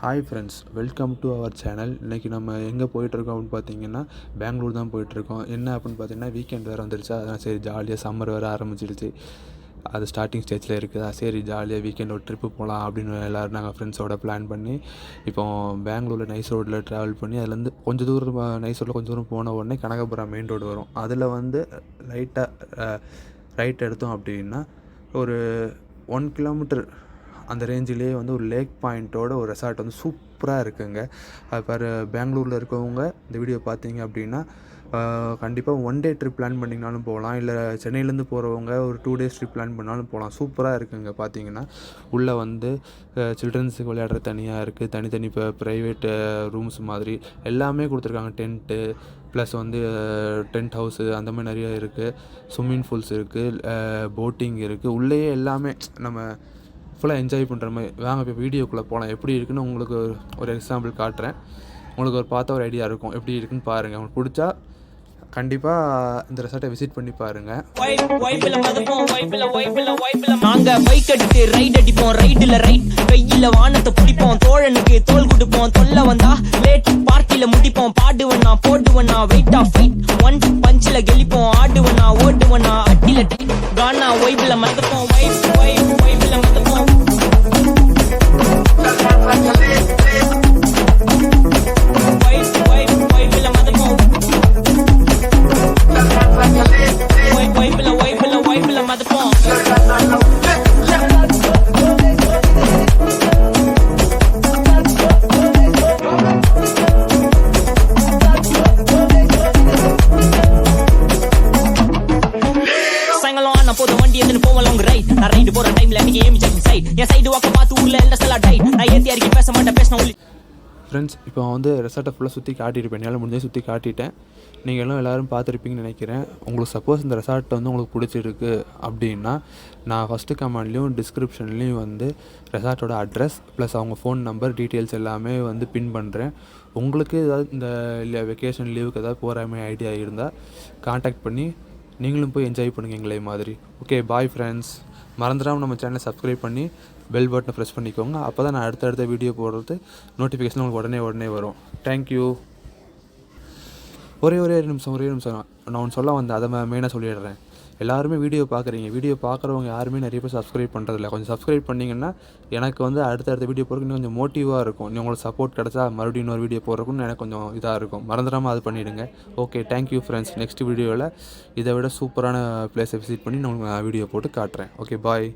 Hi friends, welcome to our channel. இன்றைக்கி நம்ம எங்கே போயிட்டுருக்கோம் அப்படின்னு பார்த்தீங்கன்னா, பெங்களூர் தான் போயிட்டுருக்கோம். என்ன அப்படின்னு பார்த்தீங்கன்னா, வீக்கெண்ட் வேறு வந்துருச்சா, அதான் சரி ஜாலியாக சம்மர் வேறு ஆரம்பிச்சிடுச்சு. அது ஸ்டார்டிங் ஸ்டேஜில் இருக்குதா, சரி ஜாலியாக வீக்கெண்ட் ஒரு ட்ரிப்பு போகலாம் அப்படின்னு எல்லோரும் நாங்கள் ஃப்ரெண்ட்ஸோட பிளான் பண்ணி இப்போ பெங்களூரில் நைஸ் ரோட்டில் ட்ராவல் பண்ணி அதுலேருந்து கொஞ்சம் தூரம் நைஸ் ரோட்டில் கொஞ்சம் தூரம் போன உடனே கனகபுரம் மெயின் ரோடு வரும். அதில் வந்து ரைட் எடுத்தோம் அப்படின்னா ஒரு 1 கிலோமீட்டர் அந்த ரேஞ்சிலே வந்து ஒரு லேக் பாயிண்ட்டோட ஒரு ரெசார்ட் வந்து சூப்பராக இருக்குங்க. அது பாரு, பெங்களூரில் இருக்கவங்க இந்த வீடியோ பார்த்தீங்க அப்படின்னா கண்டிப்பாக 1 டே ட்ரிப் பிளான் பண்ணிங்கனாலும் போகலாம், இல்லை சென்னையிலேருந்து போகிறவங்க ஒரு 2 டேஸ் ட்ரிப் பிளான் பண்ணாலும் போகலாம். சூப்பராக இருக்குங்க. பார்த்தீங்கன்னா உள்ளே வந்து சில்ட்ரன்ஸுக்கு விளையாடுற தனியாக இருக்குது, தனித்தனி இப்போ ப்ரைவேட்டு ரூம்ஸ் மாதிரி எல்லாமே கொடுத்துருக்காங்க. டென்ட்டு ப்ளஸ் வந்து டென்ட் ஹவுஸு அந்த மாதிரி நிறையா இருக்குது. ஸ்விம்மிங் பூல்ஸ் இருக்குது, போட்டிங் இருக்குது. உள்ளேயே எல்லாமே நம்ம ஃபுல்லாக என்ஜாய் பண்ணுற மாதிரி. வாங்க இப்போ வீடியோக்குள்ளே போகலாம். எப்படி இருக்குன்னு உங்களுக்கு ஒரு எக்ஸாம்பிள் காட்டுறேன். உங்களுக்கு ஒரு பார்த்த ஒரு ஐடியா இருக்கும் எப்படி இருக்குன்னு பாருங்கள். உங்களுக்கு பிடிச்சா கண்டிப்பாக இந்த ரெசார்ட்டை விசிட் பண்ணி பாருங்கள். நாங்க பைக் எடுத்து ரைட் அடிப்போம், ரைடுல ரைட் கையில வானத்தை பிடிப்போம், தோழனுக்கு தோல் கொடுப்போம், தொல்ல வந்தா லேட் பார்ட்டில முடிப்போம், பாடுவனா போடுவனா வெயிட் ஆஃப் ஃபைட் 1 பஞ்சில கெளிப்போம், ஆடுவனா ஓடுவனா அட்டில டைட் கானா வைப்ல மறந்துப்போம், வைப்ல மறந்துப்போம். ஃப்ரெண்ட்ஸ், இப்போ வந்து ரெசார்ட்டை ஃபுல்லாக சுற்றி காட்டியிருப்பேன். என்னால் முடிஞ்சே சுற்றி காட்டிட்டேன். நீங்கள் எல்லோரும் பார்த்துருப்பீங்கன்னு நினைக்கிறேன். உங்களுக்கு சப்போஸ் இந்த ரெசார்ட்டை வந்து உங்களுக்கு பிடிச்சிருக்கு அப்படின்னா நான் ஃபஸ்ட்டு கமெண்ட்லேயும் டிஸ்கிரிப்ஷன்லேயும் வந்து ரெசார்ட்டோட அட்ரஸ் ப்ளஸ் அவங்க ஃபோன் நம்பர் டீட்டெயில்ஸ் எல்லாமே வந்து பின் பண்ணுறேன். உங்களுக்கு ஏதாவது இந்த வெக்கேஷன் லீவுக்கு ஏதாவது போகிற மாதிரி ஐடியா இருந்தால் கான்டாக்ட் பண்ணி நீங்களும் போய் என்ஜாய் பண்ணுங்கள் எங்களை மாதிரி. Okay, bye friends. மறந்துடாமல் நம்ம சேனலை சப்ஸ்கிரைப் பண்ணி பெல் பட்டனை ப்ரெஸ் பண்ணிக்கோங்க. அப்போ தான் நான் அடுத்தடுத்த வீடியோ போடுறது நோட்டிஃபிகேஷன் உங்களுக்கு உடனே வரும். தேங்க்யூ. ஒரே நிமிஷம் நான் ஒன்று சொல்ல வந்தேன், அதை மெயினாக சொல்லிடுறேன். எல்லாருமே வீடியோ பார்க்குறீங்க. வீடியோ பார்க்குறவங்க யாருமே நிறைய பேர் சப்ஸ்கிரைப் பண்ணுறதில்ல. கொஞ்சம் சப்ஸ்கிரைப் பண்ணிங்கன்னா எனக்கு வந்து அடுத்தடுத்த வீடியோ போடுறதுக்கு இன்னும் கொஞ்சம் மோட்டிவாக இருக்கும். உங்களுக்கு சப்போர்ட் கிடச்சா மறுபடியும் இன்னொரு வீடியோ போடுறதுக்குன்னு எனக்கு கொஞ்சம் இதாக இருக்கும். மறந்துடாமல் அது பண்ணிவிடுங்க. Okay, thank you friends. நெக்ஸ்ட் வீடியோவில் இதை விட சூப்பரான பிளேஸை விசிட் பண்ணி நான் வீடியோ போட்டு காட்டுறேன். ஓகே, பாய்.